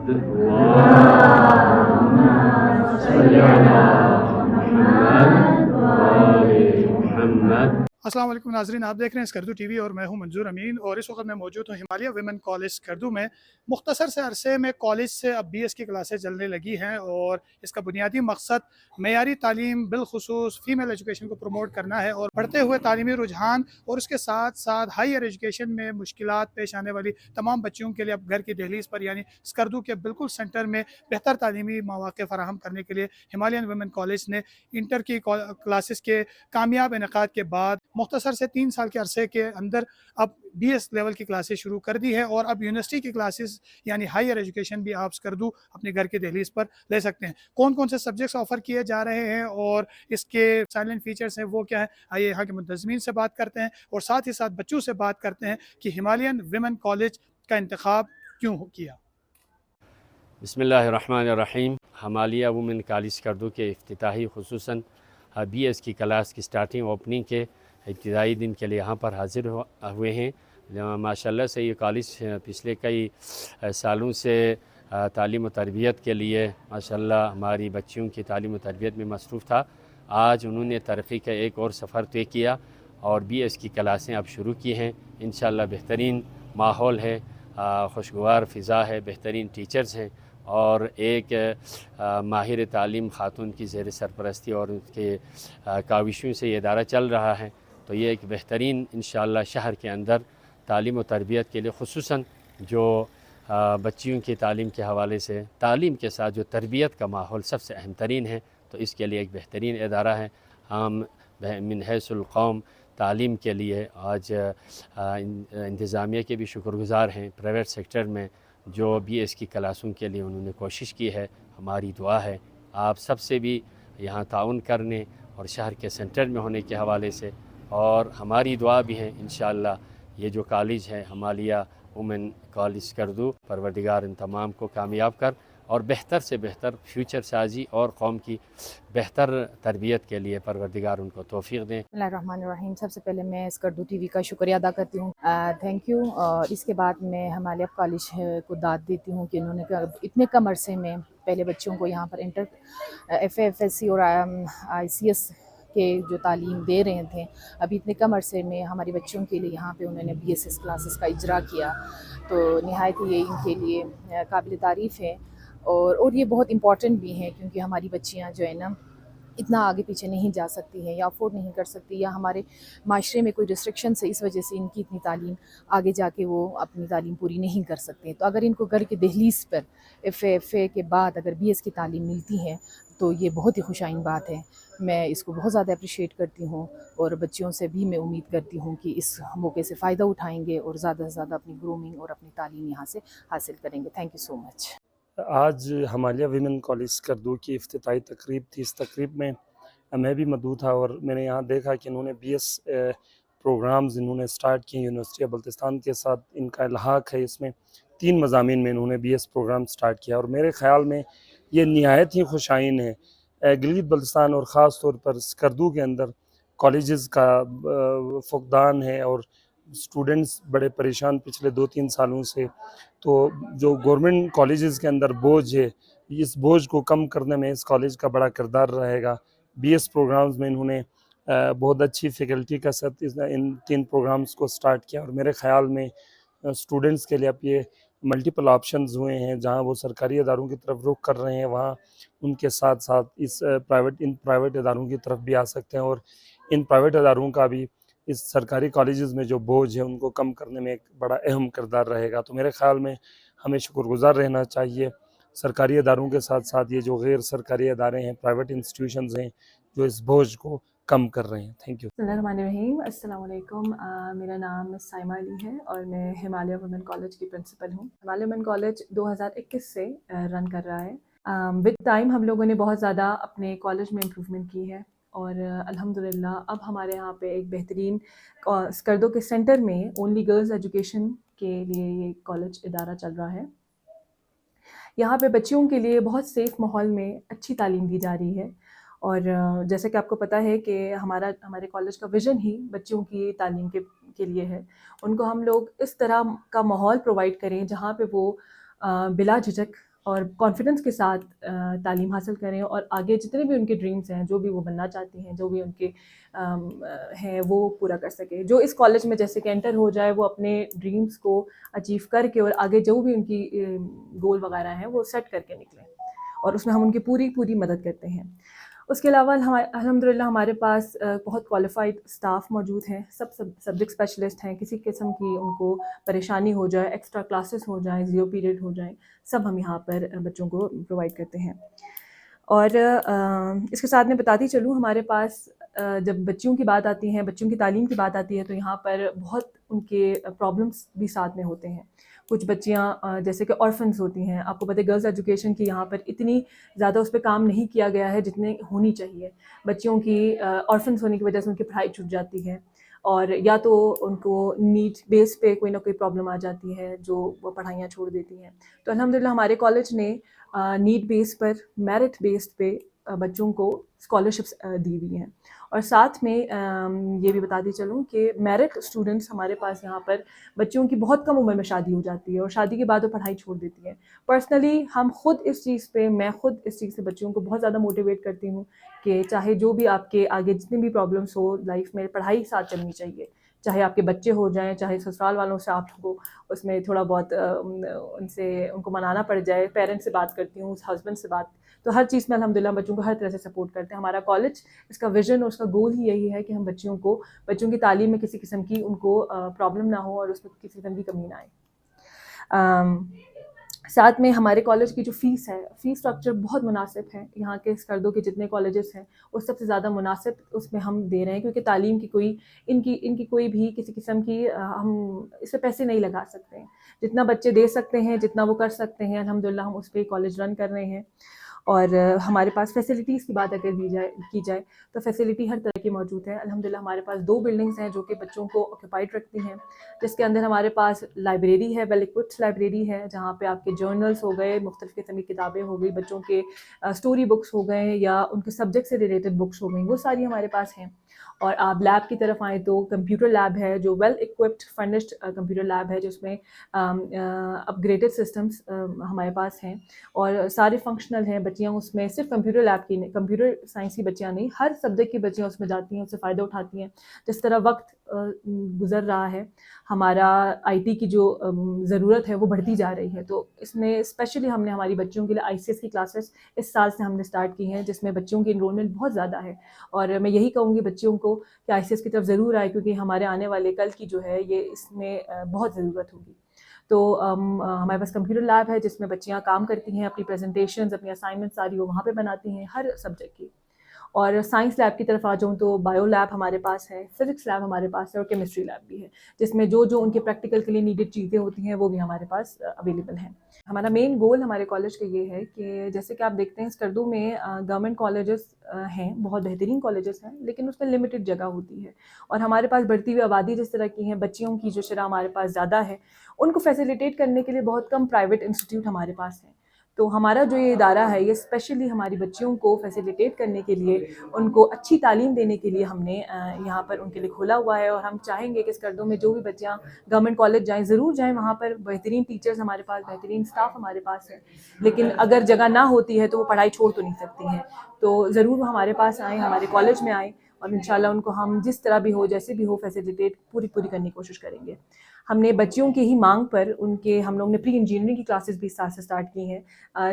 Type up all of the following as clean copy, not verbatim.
اللهم صل على محمد وآل محمد. السلام علیکم ناظرین، آپ دیکھ رہے ہیں اسکردو ٹی وی اور میں ہوں منظور امین، اور اس وقت میں موجود ہوں ہمالیہ ویمن کالج اسکردو میں. مختصر سے عرصے میں کالج سے اب بی ایس کی کلاسیں چلنے لگی ہیں، اور اس کا بنیادی مقصد معیاری تعلیم بالخصوص فیمیل ایجوکیشن کو پروموٹ کرنا ہے، اور بڑھتے ہوئے تعلیمی رجحان اور اس کے ساتھ ساتھ ہائر ایجوکیشن میں مشکلات پیش آنے والی تمام بچیوں کے لیے اب گھر کی دہلیز پر یعنی اسکردو کے بالکل سینٹر میں بہتر تعلیمی مواقع فراہم کرنے کے لیے ہمالیہ ویمن کالج نے انٹر کی کلاسز کے کامیاب انعقاد کے بعد مختصر سے 3 سال کے عرصے کے اندر اب بی ایس لیول کی کلاسیں شروع کر دی ہے، اور اب یونیورسٹی کی کلاسز یعنی ہائر ایجوکیشن بھی آپ اسکردو اپنے گھر کے دہلیز پر لے سکتے ہیں. کون کون سے سبجیکٹس آفر کیے جا رہے ہیں اور اس کے سائلنٹ فیچرز ہیں وہ کیا ہیں، آئیے یہاں کے منتظمین سے بات کرتے ہیں اور ساتھ ہی ساتھ بچوں سے بات کرتے ہیں کہ ہمالین ویمن کالج کا انتخاب کیوں کیا. بسم اللہ الرحمن الرحیم. ہمالیہ وومن کالج اسکردو کے افتتاحی خصوصاً بی ایس کی کلاس کی سٹارٹنگ اوپننگ کے ابتدائی دن کے لیے یہاں پر حاضر ہوئے ہیں. ماشاءاللہ سے یہ کالج پچھلے کئی سالوں سے تعلیم و تربیت کے لیے ماشاءاللہ ہماری بچیوں کی تعلیم و تربیت میں مصروف تھا. آج انہوں نے ترقی کا ایک اور سفر طے کیا اور بی ایس کی کلاسیں اب شروع کی ہیں. انشاءاللہ بہترین ماحول ہے، خوشگوار فضا ہے، بہترین ٹیچرز ہیں، اور ایک ماہر تعلیم خاتون کی زیر سرپرستی اور ان کے کاوشوں سے یہ ادارہ چل رہا ہے. تو یہ ایک بہترین انشاءاللہ شہر کے اندر تعلیم و تربیت کے لیے خصوصاً جو بچیوں کی تعلیم کے حوالے سے تعلیم کے ساتھ جو تربیت کا ماحول سب سے اہم ترین ہے، تو اس کے لیے ایک بہترین ادارہ ہے. ہم من حیث القوم تعلیم کے لیے آج انتظامیہ کے بھی شکر گزار ہیں. پرائیویٹ سیکٹر میں جو بی ایس کی کلاسوں کے لیے انہوں نے کوشش کی ہے، ہماری دعا ہے آپ سب سے بھی یہاں تعاون کرنے اور شہر کے سینٹر میں ہونے کے حوالے سے، اور ہماری دعا بھی ہے انشاءاللہ یہ جو کالج ہے ہمالیہ وومن کالج اسکردو، پروردگار ان تمام کو کامیاب کر اور بہتر سے بہتر فیوچر سازی اور قوم کی بہتر تربیت کے لیے پروردگار ان کو توفیق دیں. بسم اللہ الرحمن الرحیم. سب سے پہلے میں اسکردو ٹی وی کا شکریہ ادا کرتی ہوں، تھینک یو. اور اس کے بعد میں ہمالیہ کالج کو داد دیتی ہوں کہ انہوں نے اتنے کم عرصے میں پہلے بچوں کو یہاں پر inter F A F S C اور آئی سی ایس کے جو تعلیم دے رہے تھے، ابھی اتنے کم عرصے میں ہماری بچوں کے لیے یہاں پہ انہوں نے بی ایس ایس کلاسز کا اجرا کیا، تو نہایت ہی یہ ان کے لیے قابل تعریف ہے. اور یہ بہت امپورٹنٹ بھی ہیں کیونکہ ہماری بچیاں جو ہے نا اتنا آگے پیچھے نہیں جا سکتی ہیں یا افورڈ نہیں کر سکتی، یا ہمارے معاشرے میں کوئی ریسٹرکشنس ہے، اس وجہ سے ان کی اتنی تعلیم آگے جا کے وہ اپنی تعلیم پوری نہیں کر سکتے. تو اگر ان کو گھر کے دہلیز پر ایف اے کے بعد اگر بی ایس کی تعلیم ملتی ہے تو یہ بہت ہی خوشائن بات ہے. میں اس کو بہت زیادہ اپریشیٹ کرتی ہوں، اور بچیوں سے بھی میں امید کرتی ہوں کہ اس موقع سے فائدہ اٹھائیں گے اور زیادہ سے زیادہ اپنی گرومنگ اور اپنی تعلیم یہاں سے حاصل کریں گے. تھینک یو سو مچ. آج ہمالیہ ویمن کالج اسکردو کی افتتاحی تقریب تھی. اس تقریب میں میں بھی مدعو تھا، اور میں نے یہاں دیکھا کہ انہوں نے بی ایس پروگرامز انہوں نے سٹارٹ کیے یونیورسٹی بلتستان کے ساتھ. ان کا الحاق ہے، اس میں 3 مضامین میں انہوں نے بی ایس پروگرام سٹارٹ کیا، اور میرے خیال میں یہ نہایت ہی خوشائن ہے. گلگت بلتستان اور خاص طور پر اسکردو کے اندر کالجز کا فقدان ہے، اور اسٹوڈنٹس بڑے پریشان پچھلے 2-3 سالوں سے. تو جو گورنمنٹ کالجز کے اندر بوجھ ہے، اس بوجھ کو کم کرنے میں اس کالج کا بڑا کردار رہے گا. بی ایس پروگرامز میں انہوں نے بہت اچھی فیکلٹی کا ساتھ ان 3 پروگرامز کو سٹارٹ کیا، اور میرے خیال میں اسٹوڈنٹس کے لیے اب یہ ملٹیپل آپشنز ہوئے ہیں. جہاں وہ سرکاری اداروں کی طرف رخ کر رہے ہیں، وہاں ان کے ساتھ ساتھ ان پرائیویٹ اداروں کی طرف بھی آ سکتے ہیں، اور ان پرائیویٹ اداروں کا بھی اس سرکاری کالجز میں جو بوجھ ہے ان کو کم کرنے میں ایک بڑا اہم کردار رہے گا. تو میرے خیال میں ہمیں شکر گزار رہنا چاہیے سرکاری اداروں کے ساتھ ساتھ یہ جو غیر سرکاری ادارے ہیں، پرائیویٹ انسٹیٹیوشنز ہیں، جو اس بوجھ کو کم کر رہے ہیں. Thank you. بسم اللہ الرحمن الرحیم. السلام علیکم. میرا نام سائمہ علی ہے اور میں ہمالیہ وومن کالج کی پرنسپل ہوں. ہمالیہ وومن کالج 2021 سے رن کر رہا ہے. ود ٹائم ہم لوگوں نے بہت زیادہ اپنے کالج میں امپروومنٹ کی ہے، اور الحمدللہ اب ہمارے یہاں پہ ایک بہترین اسکردو کے سینٹر میں اونلی گرلز ایجوکیشن کے لیے یہ کالج ادارہ چل رہا ہے. یہاں پہ بچیوں کے لیے بہت سیف ماحول میں اچھی تعلیم دی جا رہی ہے، اور جیسے کہ آپ کو پتہ ہے کہ ہمارے کالج کا ویژن ہی بچوں کی تعلیم کے لیے ہے. ان کو ہم لوگ اس طرح کا ماحول پرووائڈ کریں جہاں پہ وہ بلا جھجک اور کانفیڈنس کے ساتھ تعلیم حاصل کریں اور آگے جتنے بھی ان کے ڈریمز ہیں، جو بھی وہ بننا چاہتی ہیں، جو بھی ان کے ہیں، وہ پورا کر سکے. جو اس کالج میں جیسے کہ انٹر ہو جائے وہ اپنے ڈریمز کو اچیو کر کے اور آگے جو بھی ان کی گول وغیرہ ہیں وہ سیٹ کر کے نکلیں، اور اس میں ہم ان کی پوری مدد کرتے ہیں. اس کے علاوہ الحمدللہ ہمارے پاس بہت کوالیفائڈ اسٹاف موجود ہیں، سب سبجیکٹ اسپیشلسٹ ہیں. کسی قسم کی ان کو پریشانی ہو جائے، ایکسٹرا کلاسز ہو جائیں، زیرو پیریڈ ہو جائیں، سب ہم یہاں پر بچوں کو پرووائڈ کرتے ہیں. اور اس کے ساتھ میں بتاتی چلوں، ہمارے پاس جب بچیوں کی بات آتی ہے، بچوں کی تعلیم کی بات آتی ہے، تو یہاں پر بہت ان کے پرابلمس بھی ساتھ میں ہوتے ہیں. کچھ بچیاں جیسے کہ آرفنز ہوتی ہیں. آپ کو پتہ ہے گرلز ایجوکیشن کی یہاں پر اتنی زیادہ اس پہ کام نہیں کیا گیا ہے جتنے ہونی چاہیے. بچیوں کی آرفنز ہونے کی وجہ سے ان کی پڑھائی چھوٹ جاتی ہے، اور یا تو ان کو نیڈ بیس پہ کوئی نہ کوئی پرابلم آ جاتی ہے جو وہ پڑھائیاں چھوڑ دیتی ہیں. تو الحمدللہ ہمارے کالج نے نیڈ بیس پر، میرٹ بیس پہ بچوں کو اسکالرشپس دی ہوئی ہیں. اور ساتھ میں یہ بھی بتاتی چلوں کہ میرٹ اسٹوڈنٹس ہمارے پاس یہاں پر بچوں کی بہت کم عمر میں شادی ہو جاتی ہے، اور شادی کے بعد وہ پڑھائی چھوڑ دیتی ہے. پرسنلی میں خود اس چیز سے بچوں کو بہت زیادہ موٹیویٹ کرتی ہوں کہ چاہے جو بھی آپ کے آگے جتنی بھی پرابلمس ہو لائف میں، پڑھائی ساتھ چلنی چاہیے. چاہے آپ کے بچے ہو جائیں، چاہے سسرال والوں سے آپ کو اس میں تھوڑا بہت ان کو منانا پڑ جائے. پیرنٹس سے بات کرتی ہوں، ہسبینڈ سے بات، تو ہر چیز میں الحمدللہ بچوں کو ہر طرح سے سپورٹ کرتے ہیں. ہمارا کالج اس کا ویژن اور اس کا گول ہی یہی ہے کہ ہم بچوں کی تعلیم میں کسی قسم کی ان کو پرابلم نہ ہو اور اس میں کسی قسم کی کمی نہ آئے. ساتھ میں ہمارے کالج کی جو فیس ہے، فیس اسٹرکچر بہت مناسب ہے. یہاں کے اسکردو کے جتنے کالجز ہیں اس سب سے زیادہ مناسب اس میں ہم دے رہے ہیں، کیونکہ تعلیم کی کوئی ان کی کوئی بھی کسی قسم کی ہم اس پہ پیسے نہیں لگا سکتے ہیں. جتنا بچے دے سکتے ہیں، جتنا وہ کر سکتے ہیں، الحمدللہ ہم اس پہ کالج رن کر رہے ہیں. اور ہمارے پاس فیسلٹیز کی بات اگر کی جائے تو فیسلٹی ہر طرح کی موجود ہے. الحمدللہ ہمارے پاس 2 بلڈنگز ہیں جو کہ بچوں کو آکوپائڈ رکھتی ہیں، جس کے اندر ہمارے پاس لائبریری ہے، ویل ایکوپڈ لائبریری ہے، جہاں پہ آپ کے جرنلس ہو گئے، مختلف قسم کی کتابیں ہو گئی، بچوں کے اسٹوری بکس ہو گئے یا ان کے سبجیکٹ سے ریلیٹڈ بکس ہو گئیں، وہ ساری ہمارے پاس ہیں. اور آپ لیب کی طرف آئیں تو کمپیوٹر لیب ہے جو well equipped furnished computer lab ہے، جس میں اپ گریڈڈ سسٹمس ہمارے پاس ہیں اور سارے فنکشنل ہیں. بچیاں اس میں صرف کمپیوٹر لیب کی کمپیوٹر سائنس کی بچیاں نہیں، ہر سبجیکٹ کی بچیاں اس میں جاتی ہیں، اس سے فائدہ اٹھاتی ہیں. جس طرح وقت گزر رہا ہے، ہمارا آئی ٹی کی جو ضرورت ہے وہ بڑھتی جا رہی ہے، تو اس میں اسپیشلی ہم نے ہماری بچیوں کے لیے آئی سی ایس کی کلاسز اس سال سے ہم نے اسٹارٹ کی ہیں، جس میں بچوں کی انرولمنٹ بہت زیادہ ہے. اور میں یہی کہوں گی بچوں کو کہ آئی سی ایس کی طرف ضرور آئے، کیونکہ ہمارے آنے والے کل کی جو ہے یہ اس میں بہت ضرورت ہوگی. تو ہمارے پاس کمپیوٹر لیب ہے جس میں بچیاں کام کرتی ہیں، اپنی پریزنٹیشنز، اپنی اسائنمنٹ ساری وہ وہاں پہ بناتی ہیں ہر سبجیکٹ کی. اور سائنس لیب کی طرف آ جاؤں تو بایو لیب ہمارے پاس ہے، فزکس لیب ہمارے پاس ہے، اور کیمسٹری لیب بھی ہے، جس میں جو ان کے پریکٹیکل کے لیے نیڈڈ چیزیں ہوتی ہیں وہ بھی ہمارے پاس اویلیبل ہیں. ہمارا مین گول ہمارے کالج کا یہ ہے کہ جیسے کہ آپ دیکھتے ہیں اسکردو میں گورنمنٹ کالجز ہیں، بہت بہترین کالجز ہیں، لیکن اس میں لمیٹڈ جگہ ہوتی ہے. اور ہمارے پاس بڑھتی ہوئی آبادی جس طرح کی ہیں، بچیوں کی جو شرح ہمارے پاس زیادہ ہے، ان کو فیسیلیٹیٹ کرنے کے لیے بہت کم پرائیویٹ انسٹیٹیوٹ ہمارے پاس ہیں. تو ہمارا جو یہ ادارہ ہے یہ اسپیشلی ہماری بچیوں کو فیسیلیٹیٹ کرنے کے لیے، ان کو اچھی تعلیم دینے کے لیے ہم نے یہاں پر ان کے لیے کھولا ہوا ہے. اور ہم چاہیں گے کہ اسکردو میں جو بھی بچیاں گورنمنٹ کالج جائیں ضرور جائیں، وہاں پر بہترین ٹیچرز ہمارے پاس، بہترین اسٹاف ہمارے پاس ہے. لیکن اگر جگہ نہ ہوتی ہے تو وہ پڑھائی چھوڑ تو نہیں سکتی ہیں، تو ضرور وہ ہمارے پاس آئیں، ہمارے کالج میں آئیں، اور انشاءاللہ ان کو ہم جس طرح بھی ہو، جیسے بھی ہو، فیسیلیٹیٹ پوری کرنے کی کوشش کریں گے. ہم نے بچیوں کی ہی مانگ پر ہم لوگ نے پری انجینئرنگ کی کلاسز بھی اس سال سے اسٹارٹ کی ہیں.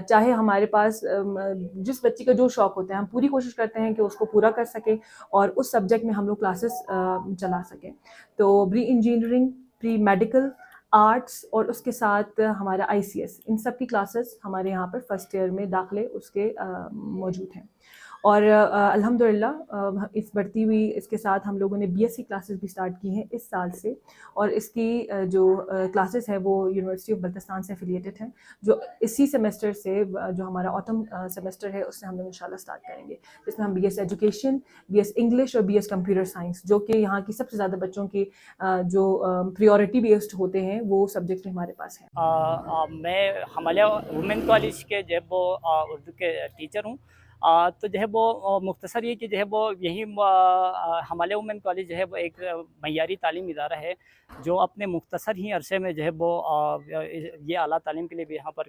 چاہے ہمارے پاس جس بچی کا جو شوق ہوتا ہے ہم پوری کوشش کرتے ہیں کہ اس کو پورا کر سکیں اور اس سبجیکٹ میں ہم لوگ کلاسز چلا سکیں. تو pre engineering, pre medical, arts اور اس کے ساتھ ہمارا آئی سی ایس، ان سب کی کلاسز ہمارے یہاں پر فرسٹ ایئر میں داخلے اس کے موجود ہیں. اور الحمدللہ اس بڑھتی ہوئی اس کے ساتھ ہم لوگوں نے بی ایس سی کلاسز بھی اسٹارٹ کی ہیں اس سال سے، اور اس کی جو کلاسز ہے وہ یونیورسٹی آف بلتستان سے افیلیٹڈ ہیں، جو اسی سیمسٹر سے جو ہمارا آٹم سیمسٹر ہے اس سے ہم لوگ انشاءاللہ اسٹارٹ کریں گے، جس میں ہم B S education, B S English اور بی ایس کمپیوٹر سائنس، جو کہ یہاں کی سب سے زیادہ بچوں کی جو پریورٹی بیسڈ ہوتے ہیں وہ سبجیکٹ ہمارے پاس ہیں. میں ہمالیہ وومن کالج کے جو ہے وہ اردو کے ٹیچر ہوں. تو جو ہے وہ مختصر یہ کہ جو ہے وہ یہی ہمالیہ وومن کالج جو ہے وہ ایک معیاری تعلیمی ادارہ ہے جو اپنے مختصر ہی عرصے میں جو ہے وہ یہ اعلیٰ تعلیم کے لیے بھی یہاں پر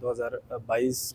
2022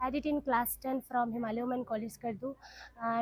I did in class 10 from Himalaya Women College Skardu.